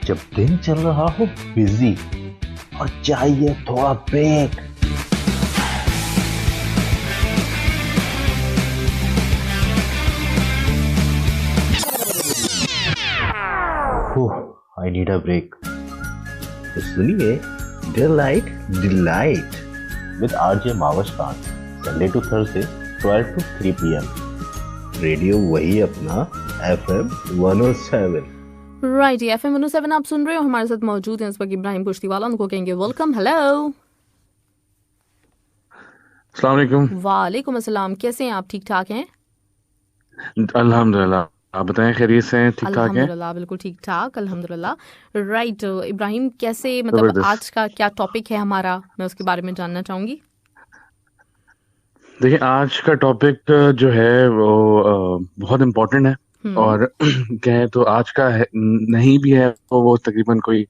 जब दिन चल रहा हो बिजी और चाहिए थोड़ा break. I need a break. तो सुनिए delight delight with RJ Mavas Khan, Sunday to Thursday 12 to 3 PM। Radio वही अपना FM 107। राइट, FM 107 आप सुन रहे हो। हमारे साथ मौजूद हैं इस वक्त इब्राहिम कुश्तीवाला, उनको कहेंगे वेलकम। हेलो, अस्सलाम वालेकुम। वालेकुम अस्सलाम। कैसे हैं आप? ठीक ठाक हैं? अल्हम्दुलिल्लाह, आप बताएं खैरियत से हैं? ठीक ठाक हैं? अल्हम्दुलिल्लाह, बिल्कुल ठीक ठाक, अल्हम्दुलिल्लाह। राइट इब्राहिम, कैसे मतलब जबरदस्त। आज का क्या टॉपिक है हमारा, मैं उसके बारे में जानना चाहूंगी। देखिए, आज का टॉपिक जो है वो बहुत इम्पोर्टेंट है और कहें तो आज का है, नहीं भी है तो वो तकरीबन कोई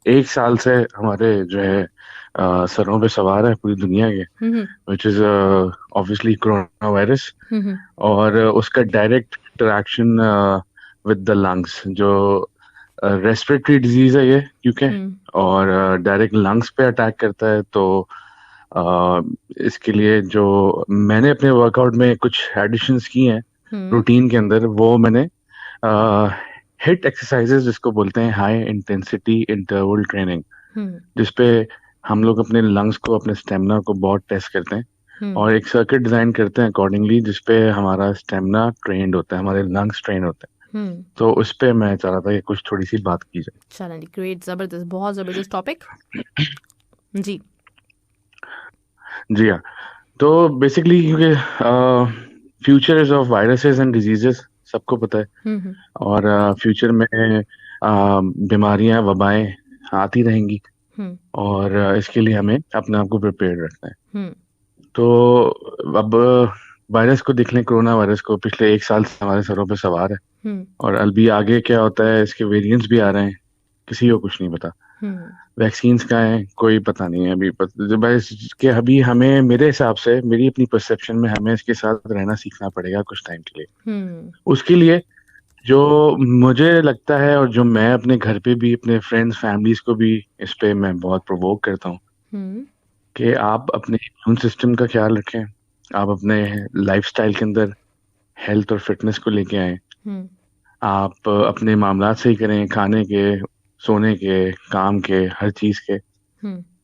1 साल से हमारे जो है सरों पे सवार है पूरी दुनिया के, which is obviously corona virus. और उसका direct interaction with the lungs, जो रेस्पिरेटरी डिजीज है ये, क्योंकि और डायरेक्ट लंग्स पे अटैक करता है। तो इसके लिए जो मैंने अपने वर्कआउट में कुछ एडिशंस की हैं रूटीन के अंदर, वो मैंने हिट एक्सरसाइजेस जिसको बोलते हैं हाई इंटेंसिटी इंटरवल ट्रेनिंग, जिसपे हम लोग अपने लंग्स को, अपने स्टेमिना को बहुत टेस्ट करते हैं और एक सर्किट डिजाइन करते हैं अकॉर्डिंगली, जिसपे हमारा स्टेमिना ट्रेंड होता है, हमारे लंग्स ट्रेन होते हैं। तो उस पे मैं चाह रहा था कि कुछ थोड़ी सी बात की जाए। चलें, ग्रेट, जबरदस्त, बहुत जबरदस्त टॉपिक। जी जी हाँ, तो बेसिकली क्योंकि future is of viruses and diseases, सबको पता है, और फ्यूचर में बीमारियां, वबाएं आती रहेंगी और इसके लिए हमें अपने आप को प्रिपेयर रखना है। तो अब वायरस को देख लें, कोरोना वायरस को पिछले 1 साल से हमारे सरों पे सवार है और अभी आगे क्या होता है, इसके वेरिएंट्स भी आ रहे हैं, किसी को कुछ नहीं पता। वैक्सीन्स का है कोई पता नहीं है अभी, कि अभी हमें, मेरे हिसाब से, मेरी अपनी परसेप्शन में, हमें इसके साथ रहना सीखना पड़ेगा कुछ टाइम के लिए। उसके लिए जो मुझे लगता है और जो मैं अपने घर पे भी, अपने फ्रेंड्स फैमिलीज को भी इस पे मैं बहुत प्रोवोक करता हूँ कि आप अपने इम्यून सिस्टम का ख्याल रखें, आप अपने लाइफस्टाइल के अंदर हेल्थ और फिटनेस को लेके आए, आप अपने मामलात सही करें, खाने के, सोने के, काम के, हर चीज के।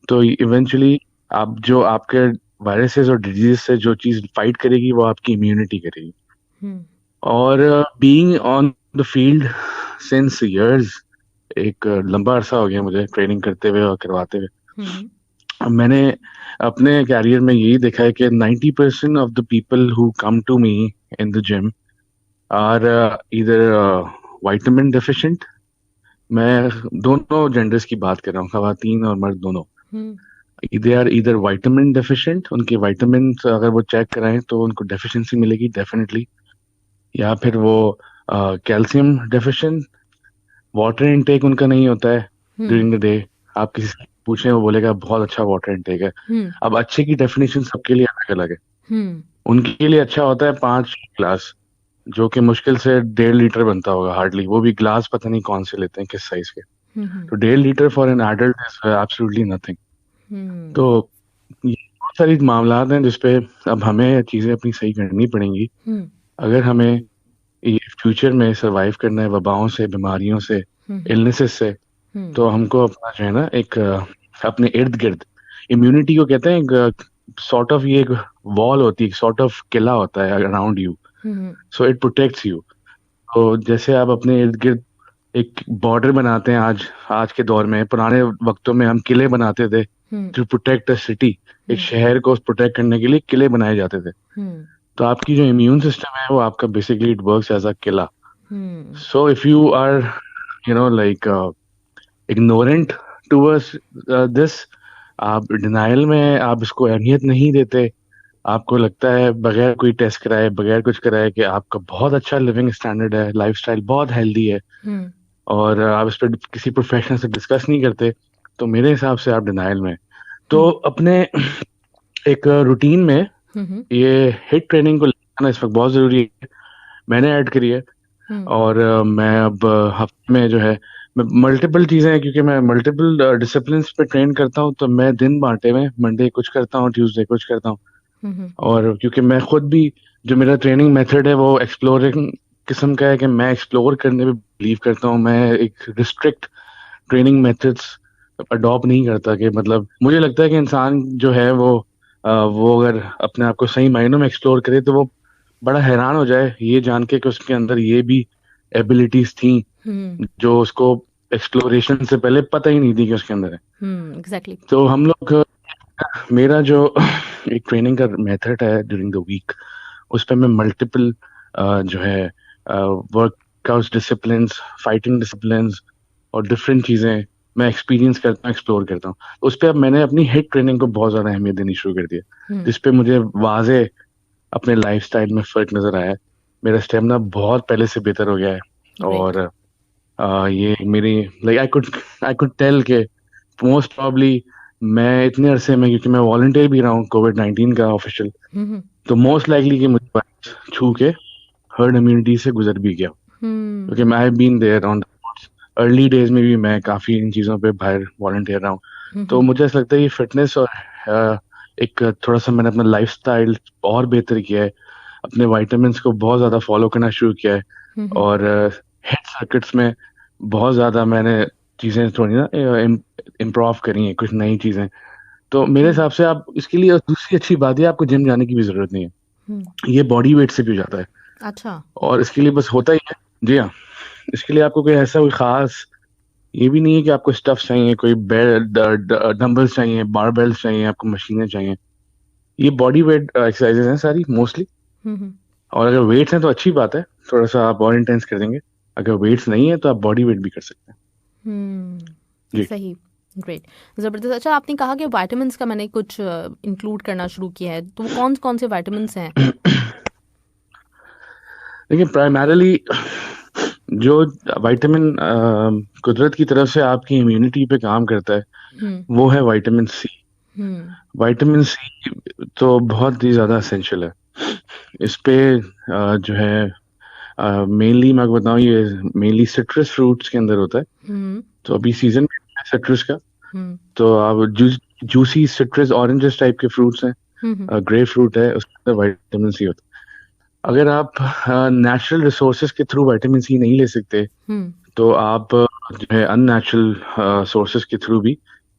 तो इवेंचुअली आप जो आपके वायरसेस और डिजीज से जो चीज फाइट करेगी वो आपकी इम्यूनिटी करेगी। और being on the field since years, एक लंबा अरसा हो गया मुझे ट्रेनिंग करते हुए और करवाते हुए। मैंने अपने कैरियर में यही देखा है कि 90% of the people who come to me in the gym are either vitamin deficient. मैं दोनों जेंडर्स की बात कर रहा हूँ, खवातीन और मर्द दोनों। They are either vitamin deficient, उनके विटामिन अगर वो चेक कराएं तो उनको डेफिशिएंसी मिलेगी डेफिनेटली, या फिर वो कैल्शियम डेफिशिएंट, वाटर इनटेक उनका नहीं होता है ड्यूरिंग द डे। आप किसी से पूछें, वो बोलेगा बहुत अच्छा वाटर इनटेक है। अब अच्छे की डेफिनेशन सबके लिए अलग अलग है। उनके लिए अच्छा होता है 5 गिलास, जो कि मुश्किल से 1.5 लीटर बनता होगा हार्डली, वो भी ग्लास पता नहीं कौन से लेते हैं, किस साइज के। तो 1.5 litre for an adult is absolutely nothing. तो ये बहुत सारी मामलात हैं जिसपे अब हमें चीजें अपनी सही करनी पड़ेंगी अगर हमें ये फ्यूचर में सरवाइव करना है वबाओं से, बीमारियों से, इलनेसेस से। तो हमको अपना जो है ना, एक अपने इर्द गिर्द इम्यूनिटी को कहते हैं, एक सॉर्ट ऑफ, ये एक वॉल होती है, सॉर्ट ऑफ किला होता है around you, so it protects you. तो जैसे आप अपने इर्द गिर्द एक बॉर्डर बनाते हैं, आज के दौर में, पुराने वक्तों में हम किले बनाते थे टू प्रोटेक्ट अ सिटी। एक शहर को प्रोटेक्ट करने के लिए किले बनाए जाते थे। तो आपकी जो इम्यून सिस्टम है वो आपका basically it works as a किला। So if you are like ignorant towards this, आप डिनाइल में, आप इसको अहमियत नहीं देते, आपको लगता है बगैर कोई टेस्ट कराए, बगैर कुछ कराए कि आपका बहुत अच्छा लिविंग स्टैंडर्ड है, लाइफस्टाइल बहुत हेल्दी है, और आप इस पर किसी प्रोफेशनल से डिस्कस नहीं करते, तो मेरे हिसाब से आप डिनाइल में। तो अपने एक रूटीन में ये हिट ट्रेनिंग को लेना इस वक्त बहुत जरूरी है, मैंने ऐड करी है। और मैं अब हफ्ते में जो है मल्टीपल चीजें हैं, क्योंकि मैं मल्टीपल डिसिप्लिन्स पे ट्रेन करता हूँ, तो मैं दिन बांटे में मंडे कुछ करता हूँ, ट्यूसडे कुछ करता हूँ। हम्म और क्योंकि मैं खुद भी, जो मेरा ट्रेनिंग मेथड है वो एक्सप्लोरिंग किस्म का है, कि मैं एक्सप्लोर करने में बिलीव करता हूँ। मैं एक रिस्ट्रिक्ट ट्रेनिंग मेथड्स अडॉप्ट नहीं करता, कि मतलब मुझे लगता है कि इंसान जो है वो अगर अपने आप को सही मायनों में एक्सप्लोर करे तो वो बड़ा हैरान हो जाए ये जान के कि उसके अंदर ये भी एबिलिटीज थी हम्म जो उसको एक्सप्लोरेशन से पहले पता ही नहीं थी कि उसके अंदर है। एग्जैक्टली। तो हम लोग मेरा जो एक ट्रेनिंग का मेथड है ड्यूरिंग द वीक, उस पर मैं मल्टीपल जो है वर्कआउट डिसिप्लिन्स, फाइटिंग डिसिप्लिन्स और डिफरेंट चीजें मैं एक्सपीरियंस करता हूँ, एक्सप्लोर करता हूँ। तो उस पर अब मैंने अपनी हिट ट्रेनिंग को बहुत ज्यादा अहमियत देनी शुरू कर दिया, जिसपे मुझे वाजे अपने लाइफस्टाइल में फर्क नजर आया है। मेरा स्टेमिना बहुत पहले से बेहतर हो गया है। ग्रेट। और ये मेरी लाइक आई कुड टेल के मोस्ट प्रॉब्ली मैं इतने अरसे में, क्योंकि मैं वॉलंटियर भी रहा हूँ कोविड-19 का ऑफिशियल, हम्म तो मोस्ट लाइकली कि मुझे वायरस छू के हर्ड इम्यूनिटी से गुजर भी गया, क्योंकि मैं I been there on early days में भी मैं काफी इन चीजों पे बाहर वॉलंटियर रहा हूँ। तो मुझे ऐसा लगता है ये फिटनेस और एक थोड़ा सा मैंने अपना लाइफस्टाइल और बेहतर किया है, अपने वाइटामिन्स को बहुत ज्यादा फॉलो करना शुरू किया है, और हेड सर्किट्स में बहुत ज्यादा मैंने चीजें थोड़ी ना इम्प्रूव करी हैं, कुछ नई चीजें। तो मेरे हिसाब से आप इसके लिए, दूसरी अच्छी बात है, आपको जिम जाने की भी जरूरत नहीं है। ये बॉडी वेट से भी हो जाता है, अच्छा। और इसके लिए बस होता ही है। जी हाँ, इसके लिए आपको कोई ऐसा कोई खास ये भी नहीं है कि आपको स्टफ चाहिए, कोई डंबल्स चाहिए, बारबेल्स चाहिए, आपको मशीनें चाहिए। ये बॉडी वेट एक्सरसाइजेज हैं सारी मोस्टली। और अगर वेट्स हैं तो अच्छी बात है, थोड़ा सा आप और इंटेंस कर देंगे। अगर वेट्स नहीं है तो आप बॉडी वेट भी कर सकते हैं। जी सही। ग्रेट, ज़बरदस्त। अच्छा, आपने कहा कि विटामिन्स का मैंने कुछ इंक्लूड करना शुरू किया है, तो वो कौन कौन से विटामिन्स हैं? देखिए, प्राइमरीली जो विटामिन कुदरत की तरफ से आपकी इम्यूनिटी पे काम करता है वो है विटामिन सी। विटामिन सी तो बहुत ही ज्यादा एसेंशियल है। इस पे जो है मेनली मैं आपको बताऊं, ये मेनली सिट्रस फ्रूट्स के अंदर होता है। तो अभी सीजन है सिट्रस का, तो आप जूसी सिट्रस ऑरेंजेस टाइप के फ्रूट्स हैं, ग्रेप फ्रूट है, उसके अंदर विटामिन सी होता है। अगर आप नेचुरल रिसोर्सेज के थ्रू विटामिन सी नहीं ले सकते, तो आप जो है अननेचुरल सोर्सेज के थ्रू भी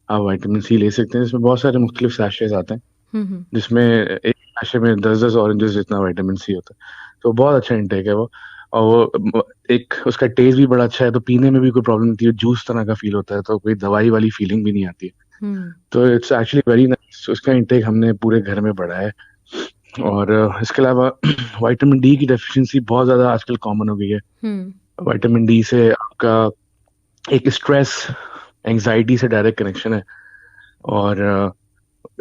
आप विटामिन सी ले सकते हैं। इसमें बहुत सारे मुख्तलिफ सैशेज आते हैं, जिसमें एक सैशे में 10-10 ऑरेंजेस जितना विटामिन सी होता है। तो बहुत अच्छा इंटेक है वो, और वो एक उसका टेस्ट भी बड़ा अच्छा है, तो पीने में भी कोई प्रॉब्लम नहीं है, जूस तरह का फील होता है, तो कोई दवाई वाली फीलिंग भी नहीं आती है। तो इट्स एक्चुअली वेरी नाइस। उसका इंटेक हमने पूरे घर में बढ़ाया है। और इसके अलावा विटामिन डी की डेफिशिएंसी बहुत ज्यादा आजकल कॉमन हो गई है। विटामिन डी से आपका एक स्ट्रेस, एंजाइटी से डायरेक्ट कनेक्शन है। और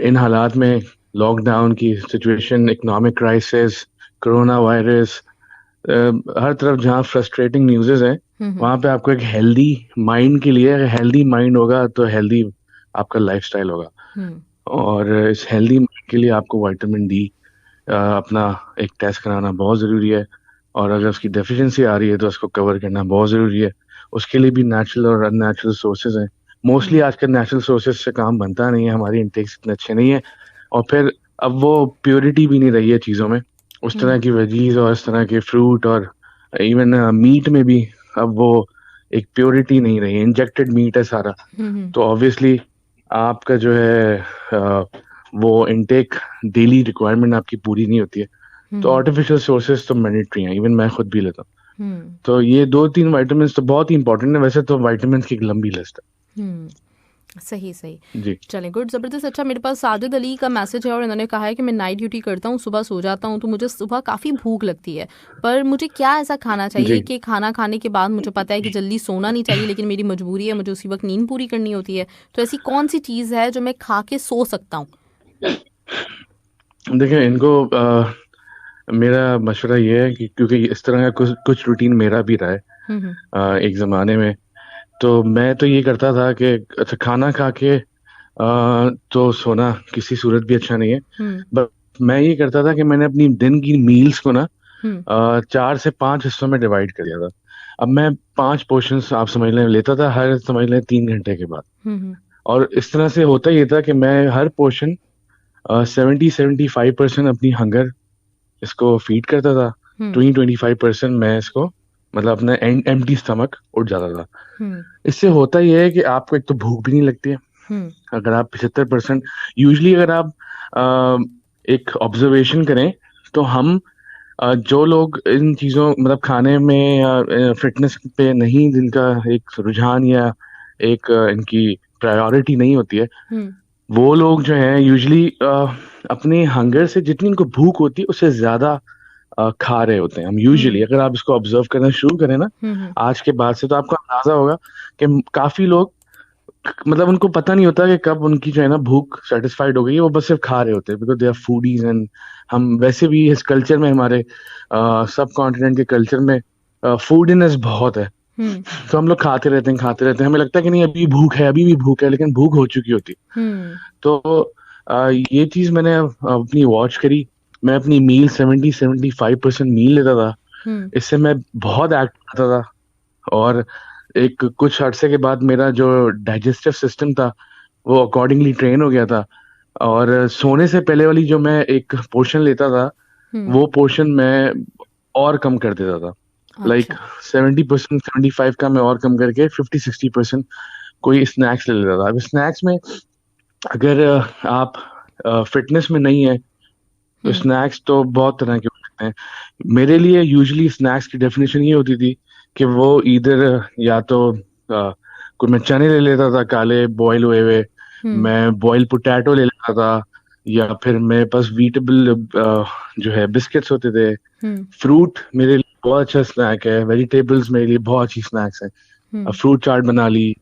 इन हालात में, लॉकडाउन की situation, economic crisis, coronavirus, हर तरफ जहाँ फ्रस्ट्रेटिंग न्यूज़ेस हैं, वहां पे आपको एक हेल्दी माइंड के लिए, हेल्दी माइंड होगा तो हेल्दी आपका लाइफस्टाइल होगा। और इस हेल्दी माइंड के लिए आपको विटामिन डी अपना एक टेस्ट कराना बहुत ज़रूरी है। और अगर उसकी डेफिशिएंसी आ रही है तो उसको कवर करना बहुत ज़रूरी है। उसके लिए भी नेचुरल और अननेचुरल सोर्सेज हैं। मोस्टली आजकल नेचुरल सोर्सेज से काम बनता नहीं है, हमारी इंटेक्स इतने अच्छे नहीं है, और फिर अब वो प्योरिटी भी नहीं रही है चीज़ों में। उस तरह की वेजीज और इस तरह के फ्रूट और इवन मीट में भी अब वो एक प्योरिटी नहीं रही है, इंजेक्टेड मीट है सारा। तो ऑब्वियसली आपका जो है वो इनटेक डेली रिक्वायरमेंट आपकी पूरी नहीं होती है। तो आर्टिफिशियल सोर्सेज तो मैंडेटरी हैं, इवन मैं खुद भी लेता हूँ। तो ये 2-3 विटामिन तो बहुत ही इंपॉर्टेंट है। वैसे तो विटामिन की एक लंबी लिस्ट है। सही सही जी, चलें, गुड, ज़बरदस्त। अच्छा, मेरे पास साजिद अली का मैसेज है और इन्होंने कहा है कि मैं नाइट ड्यूटी करता हूँ, सुबह सो जाता हूँ, तो मुझे सुबह काफ़ी भूख लगती है, पर मुझे क्या ऐसा खाना चाहिए कि खाना खाने के बाद मुझे पता है कि जल्दी सोना नहीं चाहिए, लेकिन मेरी मजबूरी है, मुझे उसी वक्त नींद पूरी करनी होती है, तो ऐसी कौन सी चीज़ है जो मैं खा के सो सकता हूँ? देखिए, इनको मेरा मशवरा ये है कि क्योंकि इस तरह का कुछ रूटीन मेरा भी रहा है एक ज़माने में, तो मैं तो ये करता था कि अच्छा खाना खा के तो सोना किसी सूरत भी अच्छा नहीं है। बट मैं ये करता था कि मैंने अपनी दिन की मील्स को ना 4 से 5 हिस्सों में डिवाइड कर दिया था। अब मैं 5 पोर्शंस आप समझ लें लेता था, हर समझ लें 3 घंटे के बाद। हम्म और इस तरह से होता ये था कि मैं हर पोर्शन 70-75% अपनी हंगर इसको फीड करता था, हम्म 20-25% मैं इसको मतलब अपना एम्प्टी स्टमक उठ जाता था। हम्म इससे होता यह है कि आपको एक तो भूख भी नहीं लगती है। हम्म अगर आप 75% यूजली अगर आप एक ऑब्जर्वेशन करें तो हम जो लोग इन चीज़ों मतलब खाने में या फिटनेस पे नहीं, जिनका एक रुझान या एक इनकी प्रायोरिटी नहीं होती है, हम्म वो लोग जो हैं यूजली अपने हंगर से जितनी उनको भूख होती है उससे ज्यादा खा रहे होते हैं। हम यूजुअली हम्म अगर आप इसको ऑब्जर्व करना शुरू करें ना हम्म आज के बाद से, तो आपको अंदाजा होगा कि काफी लोग मतलब उनको पता नहीं होता कि कब उनकी जो है ना भूख सेटिस्फाइड हो गई है, वो बस सिर्फ खा रहे होते हैं because they are foodies. And हम वैसे भी इस कल्चर में, हमारे सब कॉन्टिनेंट के कल्चर में फूडीनेस बहुत है। हम्म तो हम लोग खाते रहते हैं, हमें लगता है कि नहीं अभी भूख है, अभी भी भूख है, लेकिन भूख हो चुकी होती है। हम्म तो ये चीज मैंने अपनी वॉच करी। मैं अपनी मील 70-75% मील लेता था। हम्म इससे मैं बहुत एक्ट करता था, और एक कुछ अरसे के बाद मेरा जो डाइजेस्टिव सिस्टम था वो अकॉर्डिंगली ट्रेन हो गया था। और सोने से पहले वाली जो मैं एक पोर्शन लेता था, हम्म वो पोर्शन मैं और कम कर देता था। लाइक अच्छा 70% 75 का मैं और कम करके 50-60% कोई स्नैक्स ले लेता था। अब स्नैक्स में अगर आप फिटनेस में नहीं है तो हम्म स्नैक्स तो बहुत तरह के हो सकते हैं। मेरे लिए यूजुअली स्नैक्स की डेफिनेशन ये होती थी कि वो इधर या तो कोई मैं चने ले लेता था काले बॉयल हुए हुए, हम्म मैं बॉयल पोटैटो ले लेता था, या फिर मेरे पास वीटेबल जो है बिस्किट्स होते थे। हम्म फ्रूट मेरे लिए बहुत अच्छा स्नैक है, वेजिटेबल्स मेरे लिए बहुत अच्छी स्नैक्स है। हम्म फ्रूट चाट बना ली,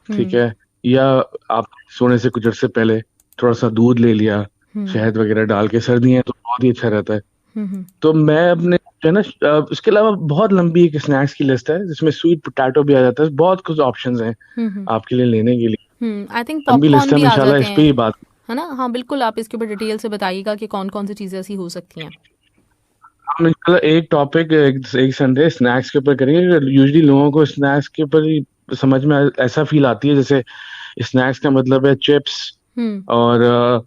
ठीक हम्म है। या आप सोने से कुछ अर्से पहले थोड़ा सा दूध ले लिया, हम्म शहद वगैरह डाल के, सर्दियां हैं तो बहुत ही अच्छा रहता है। हम्म तो मैं अपने जो है ना उसके अलावा बहुत लंबी एक स्नैक्स की लिस्ट है जिसमें स्वीट पोटैटो भी आ जाता है, बहुत कुछ ऑप्शंस हैं हम्म आपके लिए लेने के लिए। आई थिंक लंबी लिस्ट पॉपकॉर्न है, भी हम आ इंशाल्लाह जाते इस पे ही हैं, बात। है ना? हाँ बिल्कुल, आप इसके ऊपर डिटेल से बताइएगा कि कौन कौन सी चीज़ें ऐसी हो सकती हैं। हम इंशाल्लाह एक टॉपिक एक संडे स्नैक्स के ऊपर करेंगे। यूजुअली लोगों को स्नैक्स के ऊपर ही समझ में ऐसा फील आती है जैसे स्नैक्स का मतलब है चिप्स हम्म और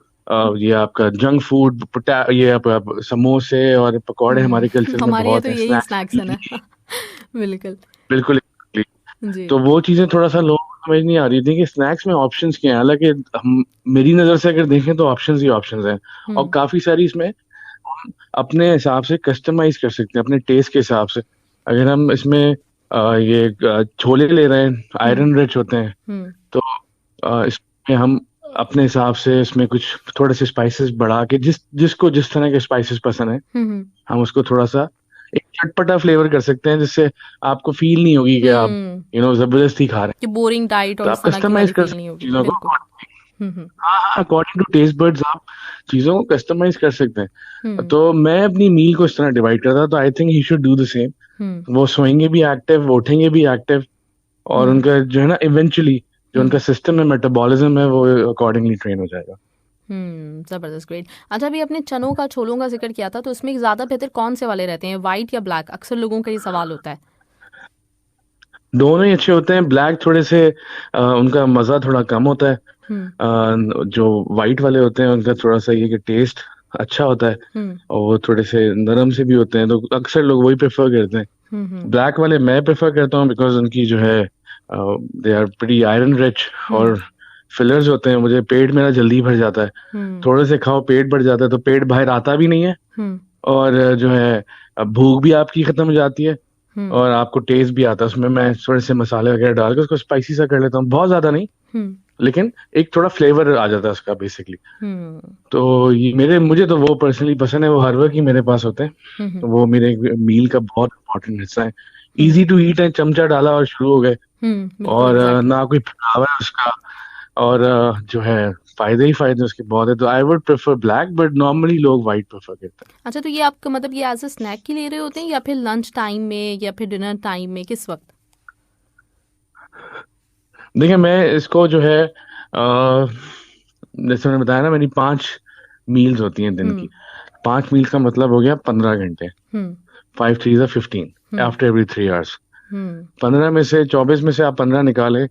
ये आपका जंक फूड, ये आप समोसे और पकौड़े हमारे कल्चर में हमारे यहाँ बहुत तो हैं यही स्नैक्स। स्नैक्स है ना। बिल्कुल। बिल्कुल exactly। जी। तो वो चीजें थोड़ा सा लोगों को समझ नहीं आ रही थी कि स्नैक्स में ऑप्शंस क्या हैं। हालांकि हम मेरी नजर से अगर देखें तो ऑप्शंस ही ऑप्शंस हैं, और हम्म काफी सारी इसमें हम अपने हिसाब से कस्टमाइज कर सकते हैं अपने टेस्ट के हिसाब से। अगर हम इसमें ये छोले ले रहे हैं, हम्म आयरन रिच होते हैं, हम्म तो इसमें हम अपने हिसाब से इसमें कुछ थोड़े से स्पाइसेस बढ़ा के, जिसको जिस तरह के स्पाइसेस पसंद है हम्म हम उसको थोड़ा सा एक चटपटा फ्लेवर कर सकते हैं, जिससे आपको फील नहीं होगी कि आप हम्म जबरदस्ती खा रहे कि बोरिंग डाइट हैं। तो और आप इस तरह की कस्टमाइज वाली कर फील सकते नहीं हैं होगी, चीजों को। बिल्कुल। हम्म हाँ हाँ, अकॉर्डिंग टू टेस्ट बर्ड्स आप चीजों को कस्टमाइज कर सकते हैं। हम्म तो मैं अपनी मील को इस तरह डिवाइड करता, तो I think he should do the same. Hmm वो सोएंगे भी एक्टिव, वो उठेंगे भी एक्टिव, और हम्म उनका जो है ना इवेंचुअली जो उनका हम्म सिस्टम है, मेटाबॉलिज्म है, वो अकॉर्डिंगली ट्रेन हो जाएगा। जबरदस्त, ग्रेट। अच्छा, अभी आपने चनों का, छोलों का जिक्र किया था, तो इसमें ज़्यादा बेहतर कौन से वाले रहते हैं, वाइट या ब्लैक? अक्सर लोगों का ये सवाल होता है। दोनों ही अच्छे होते हैं। ब्लैक थोड़े से उनका मजा थोड़ा कम होता है। हम्म जो वाइट वाले होते हैं उनका थोड़ा सा ये कि टेस्ट अच्छा होता है, हम्म और वो थोड़े से नरम से भी होते हैं, तो अक्सर लोग वही प्रेफर करते हैं। हम्म ब्लैक वाले मैं प्रेफर करता हूँ बिकॉज उनकी जो है they are pretty iron rich, hmm और फिलर्स होते हैं। मुझे पेट मेरा जल्दी भर जाता है, हम्म थोड़े से खाओ पेट भर जाता है, तो पेट बाहर आता भी नहीं है। हम्म और जो है भूख भी आपकी खत्म हो जाती है, हम्म और आपको टेस्ट भी आता है। उसमें मैं थोड़े से मसाले वगैरह डाल के उसको स्पाइसी सा कर लेता हूँ, बहुत ज्यादा नहीं, हम्म लेकिन एक थोड़ा फ्लेवर आ जाता है उसका बेसिकली। हम्म तो ये मुझे तो वो पर्सनली पसंद है, वो हर वक्त ही मेरे पास होते हैं। हम्म तो वो मेरे मील का बहुत इंपॉर्टेंट हिस्सा है। हम्म इजी टू ईट है, चमचा डाला और शुरू हो गए। बिल्कुल, और एग्जैक्टली। ना कोई फैलावा है उसका, और जो है फायदे ही फायदे उसके बहुत है। तो I would prefer black, but normally लोग वाइट प्रेफर करते हैं। अच्छा, तो ये आपका मतलब ये एज अ स्नैक की ले रहे होते हैं, या फिर लंच टाइम में, या फिर डिनर टाइम में, किस वक्त? देखिए मैं इसको जो है जैसे मैंने बताया ना, मेरी 5 मील्स होती हैं दिन हम्म की। 5 मील का मतलब हो गया 15 घंटे। हम्म 5 3 15 हम्म आफ्टर एवरी 3 आवर्स। 15 में से 24 में से आप 15 निकाले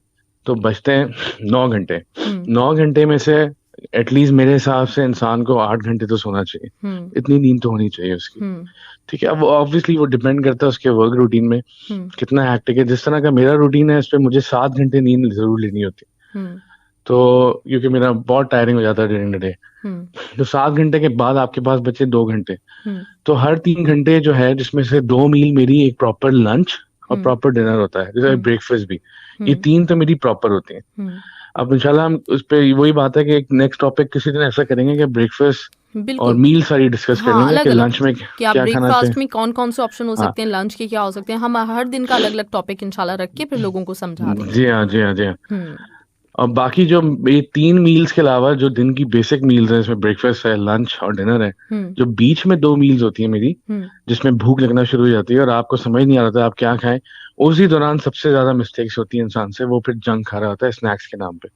तो बचते हैं 9 घंटे। 9 घंटे में से एटलीस्ट मेरे हिसाब से इंसान को 8 घंटे तो सोना चाहिए, इतनी नींद तो होनी चाहिए उसकी। ठीक है, अब ऑब्वियसली वो डिपेंड करता है उसके वर्क रूटीन में कितना हैक्टिक है। जिस तरह का मेरा रूटीन है, इस पे मुझे 7 घंटे नींद जरूर लेनी होती है, तो क्योंकि मेरा बहुत टायरिंग हो जाता है ड्यूरिंग द डे। तो 7 घंटे के बाद आपके पास बचे 2 घंटे, तो हर 3 घंटे जो है जिसमें से 2 मील मेरी एक प्रॉपर लंच और प्रॉपर डिनर होता है, जैसे ब्रेकफास्ट भी, ये 3 तो मेरी प्रॉपर होती हैं। अब इंशाल्लाह हम उस पे वही बात है कि एक नेक्स्ट टॉपिक किसी दिन ऐसा करेंगे कि ब्रेकफास्ट और मील सारी डिस्कस कर लेंगे कि लंच में क्या खाना चाहिए, ब्रेकफास्ट में कौन कौन से ऑप्शन हो सकते हैं, लंच के क्या हो सकते हैं। हम हर दिन का अलग अलग टॉपिक इंशाल्लाह रख के फिर लोगों को समझा देंगे। जी हाँ, जी हाँ, जी हाँ। और बाकी जो ये 3 मील्स के अलावा जो दिन की बेसिक मील्स है, इसमें ब्रेकफास्ट है, लंच और डिनर है, जो बीच में 2 मील्स होती है मेरी, जिसमें भूख लगना शुरू हो जाती है और आपको समझ नहीं आ रहा था आप क्या खाएं, उसी दौरान सबसे ज्यादा मिस्टेक्स होती है इंसान से, वो फिर जंक खा रहा होता है स्नैक्स के नाम पे।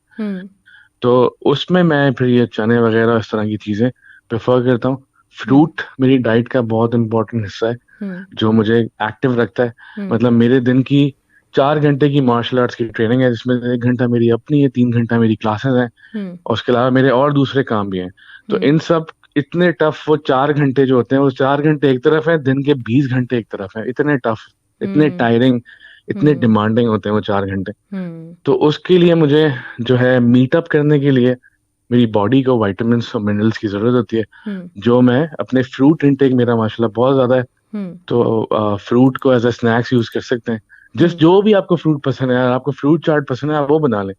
तो उसमें मैं फिर ये चने वगैरह इस तरह की चीजें प्रेफर करता हूँ। फ्रूट मेरी डाइट का बहुत इंपॉर्टेंट हिस्सा है जो मुझे एक्टिव रखता है। मतलब मेरे दिन की 4 घंटे की मार्शल आर्ट्स की ट्रेनिंग है, जिसमें 1 घंटा मेरी अपनी है, 3 घंटा मेरी क्लासेस हैं, और उसके अलावा मेरे और दूसरे काम भी हैं। तो इन सब इतने टफ वो 4 घंटे जो होते हैं, वो 4 घंटे एक तरफ है, दिन के 20 घंटे एक तरफ है, इतने टफ, इतने टायरिंग, इतने डिमांडिंग होते हैं वो 4 घंटे। तो उसके लिए मुझे जो है मीटअप करने के लिए मेरी बॉडी को विटामिन्स और मिनरल्स की जरूरत होती है, जो मैं अपने फ्रूट इनटेक मेरा माशाल्लाह बहुत ज्यादा है, तो फ्रूट को एज ए स्नैक्स यूज कर सकते हैं। जो भी आपको फ्रूट पसंद है, आपको फ्रूट चाट पसंद है, आप वो बना लें।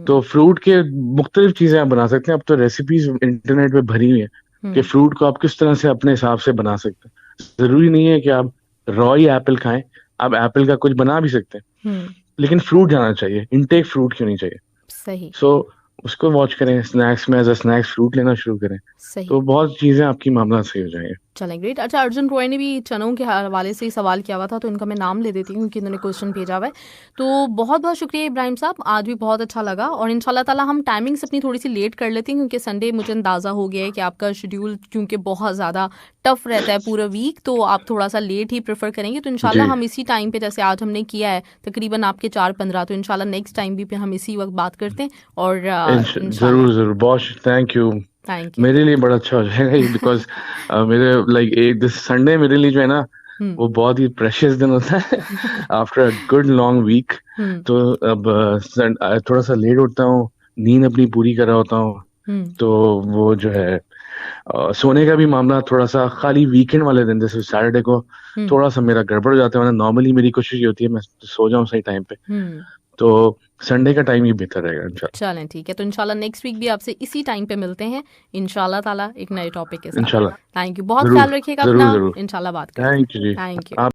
तो फ्रूट के मुख्तलिफ चीजें आप बना सकते हैं। अब तो रेसिपीज इंटरनेट पे भरी हुई है कि फ्रूट को आप किस तरह से अपने हिसाब से बना सकते हैं। जरूरी नहीं है कि आप रॉ ही एप्पल खाएं, आप एप्पल का कुछ बना भी सकते हैं, लेकिन फ्रूट जाना चाहिए, इनटेक फ्रूट क्यों नहीं चाहिए। सही। सो उसको वॉच करें, स्नैक्स में एज अ स्नैक्स फ्रूट लेना शुरू करें, तो बहुत चीजें आपकी मामला सही हो जाएंगे। चलें, ग्रेट। अच्छा, अर्जुन रॉय ने भी चनों के हवाले से ही सवाल किया हुआ था, तो इनका मैं नाम ले देती हूँ क्योंकि इन्होंने क्वेश्चन भेजा हुआ है। तो बहुत बहुत शुक्रिया इब्राहिम साहब, आज भी बहुत अच्छा लगा। और इंशाल्लाह ताला हम टाइमिंग्स अपनी थोड़ी सी लेट कर लेते हैं क्योंकि संडे मुझे अंदाज़ा हो गया है कि आपका शेड्यूल क्योंकि बहुत ज़्यादा टफ रहता है पूरा वीक, तो आप थोड़ा सा लेट ही प्रेफर करेंगे। तो इंशाल्लाह हम इसी टाइम पे, जैसे आज हमने किया है तकरीबन आपके 4:15, तो इंशाल्लाह नेक्स्ट टाइम भी हम इसी वक्त बात करते हैं। और जरूर बहुत थैंक यू। मेरे लिए बड़ा अच्छा हो जाएगा बिकॉज मेरे लाइक एक दिस संडे मेरे लिए जो है ना वो बहुत ही प्रेशियस दिन होता है after a good long week. तो अब थोड़ा सा लेट उठता हूँ, नींद अपनी पूरी कर रहा होता हूँ, तो वो जो है सोने का भी मामला थोड़ा सा, खाली वीकेंड वाले दिन जैसे सैटरडे को थोड़ा सा मेरा गड़बड़ हो जाता है। नॉर्मली मेरी कोशिश ये होती है मैं सो जाऊं सही टाइम पे, तो संडे का टाइम ही बेहतर रहेगा इंशाल्लाह। चलें, ठीक है। तो इंशाल्लाह नेक्स्ट वीक भी आपसे इसी टाइम पे मिलते हैं इंशाल्लाह ताला, एक नए टॉपिक के साथ। इंशाल्लाह। थैंक यू, बहुत ख्याल रखिएगा अपना, जरूर इंशाल्लाह बात करेंगे। Thank you.